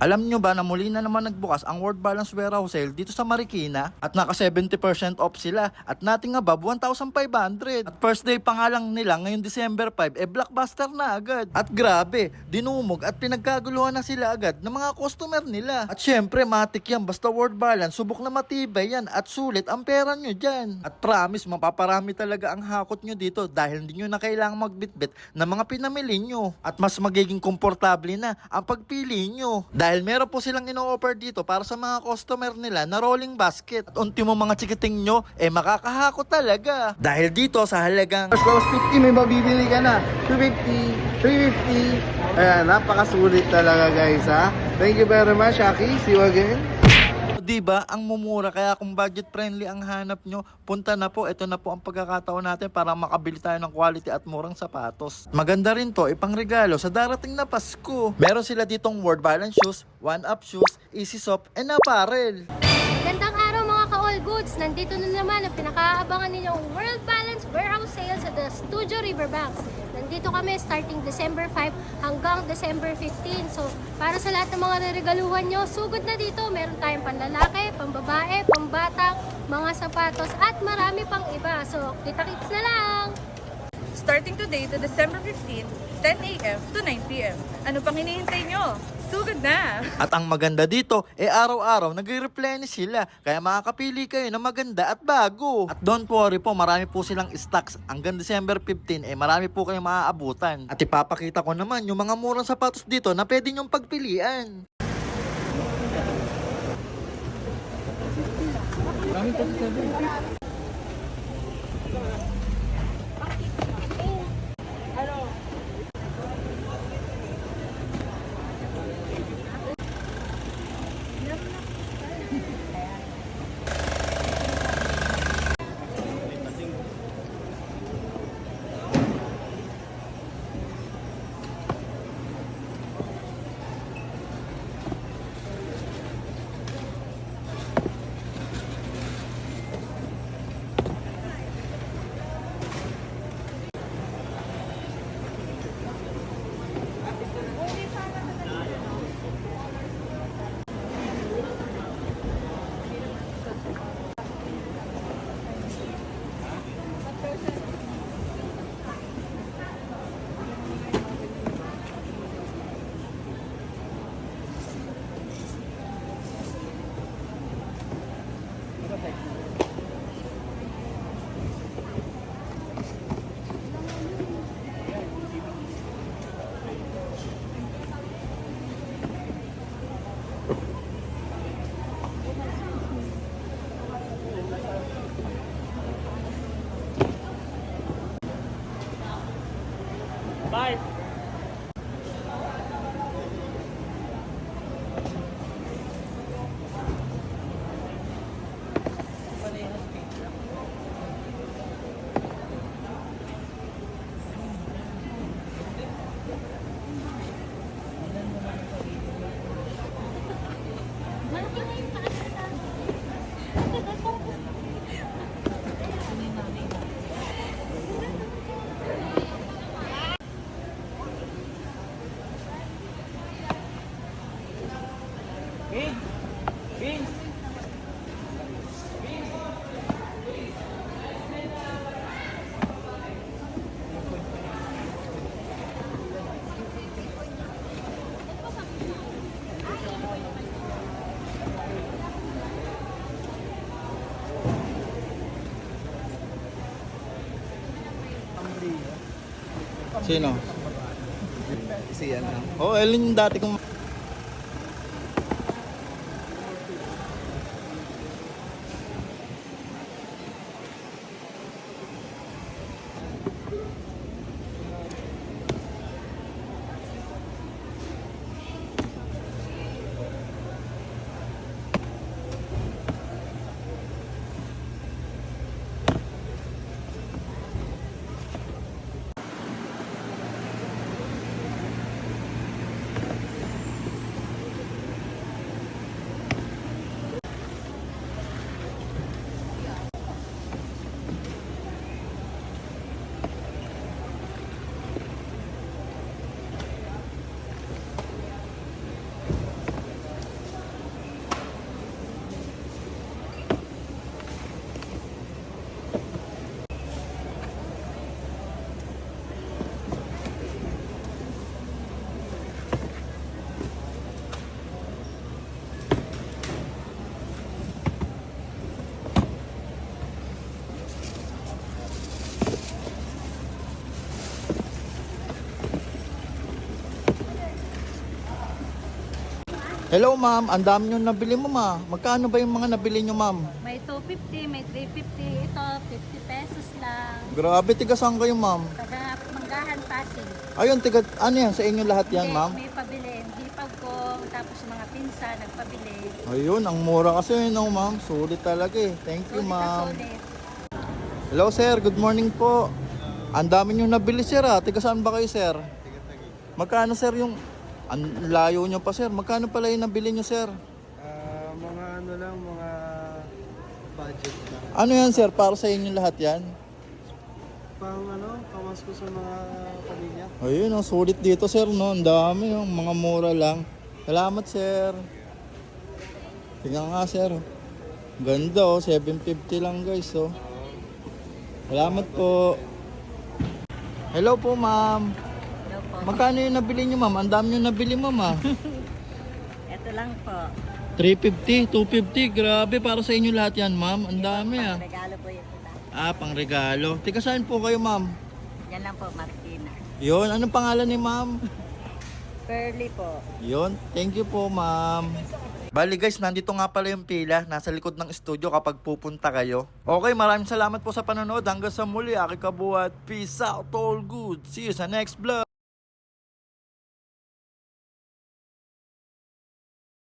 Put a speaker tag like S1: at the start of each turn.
S1: Alam nyo ba na muli na naman nagbukas ang World Balance Warehouse Sale dito sa Marikina at naka 70% off sila at nothing above 1,500. At first day pa nga lang nila ngayong December 5 blockbuster na agad. At grabe, dinumog at pinagkaguluhan na sila agad ng mga customer nila. At syempre matik yan basta World Balance, subok na matibay yan at sulit ang pera nyo dyan. At promise mapaparami talaga ang hakot nyo dito dahil hindi nyo na kailangang magbitbit ng mga pinamili nyo. At mas magiging komportable na ang pagpili nyo. Dahil meron po silang ino-offer dito para sa mga customer nila na rolling basket. At unti mo mga chikiting nyo, makakahakot talaga. Dahil dito sa halagang
S2: Close 50 may mabibili ka na. 250, 350. Ayan, napakasulit talaga guys ha. Thank you very much, Aki. See you again.
S1: diba, ang mumura, kaya kung budget friendly ang hanap nyo, punta na po, ito na po ang pagkakataon natin para makabili tayo ng quality at murang sapatos. Maganda rin to, ipangregalo sa darating na Pasko. Meron sila ditong World Balance shoes, One Up shoes, Easy Soft, and apparel.
S3: Magandang araw mga ka-all goods! Nandito na naman ang pinakaabangan ninyong World Balance Warehouse Sale sa The Studio Riverbanks. Nandito kami starting December 5 hanggang December 15. So, para sa lahat ng mga reregaluhan nyo, sugod na dito. Meron tayong panlalaki, pambabae, pambata, mga sapatos, at marami pang iba. So, kita-kits na lang!
S4: Starting today to December 15, 10 a.m. to 9 p.m. Ano pang hinihintay nyo? Sugod na!
S1: At ang maganda dito, araw-araw nagre-replenish sila. Kaya makakapili kayo ng maganda at bago. At don't worry po, marami po silang stocks. Hanggang December 15, marami po kayong maaabutan. At ipapakita ko naman yung mga murang sapatos dito na pwede nyong pagpilian.
S5: Bye.
S1: Sino?
S2: Si ano?
S1: Oh, Ellen dati kong... Hello ma'am, ang dami nyo nabili mo ma. Magkano ba yung mga nabili nyo ma'am?
S5: May 250, may 350. Ito, 50 pesos lang.
S1: Grabe, tiga saan kayo ma'am?
S5: Taga Manggahan, Pasig.
S1: Ayun, tiga, ano yan, sa inyo lahat yan
S5: Hindi,
S1: ma'am?
S5: may pabili. Hipag ko, tapos yung mga pinsan, nagpabili.
S1: Ayun, ang mura kasi no ma'am. Sulit talaga eh. Thank you
S5: Sulit na
S1: ma'am.
S5: sulit.
S1: Hello sir, good morning po. Ang dami nyo nabili sir ah. Tiga saan ba kayo sir? Magkano sir yung... Ang layo nyo pa sir. Magkano pala yung nabili nyo sir?
S2: Mga ano lang, mga budget lang.
S1: Ano yan sir? Para sa inyo lahat yan?
S2: Pang ano, kamas ko sa mga pamilya.
S1: Ayun, ang sulit dito sir no. Ang dami, yung mga mura lang. Salamat sir. Tingnan nga sir. Ganda oh, 750 lang guys oh. Salamat po. Hello po ma'am.
S5: Hello po.
S1: Magkano yung nabili nyo ma'am? Ang dami nyo nabili ma'am ah.
S5: Ito lang po.
S1: 350, 250. Grabe, para sa inyo lahat yan ma'am. Ang dami ah.
S5: Regalo po yung kita.
S1: Ah, pang regalo. Tika saan po kayo ma'am?
S5: Yan lang po, Marikina.
S1: Yun, anong pangalan ni ma'am?
S5: Curly po.
S1: Yun, thank you po ma'am. Bali guys, nandito nga pala yung pila. Nasa likod ng studio kapag pupunta kayo. Okay, maraming salamat po sa panonood. Hanggang sa muli, Aki Kabuhat. Peace out, all good. See you sa next vlog.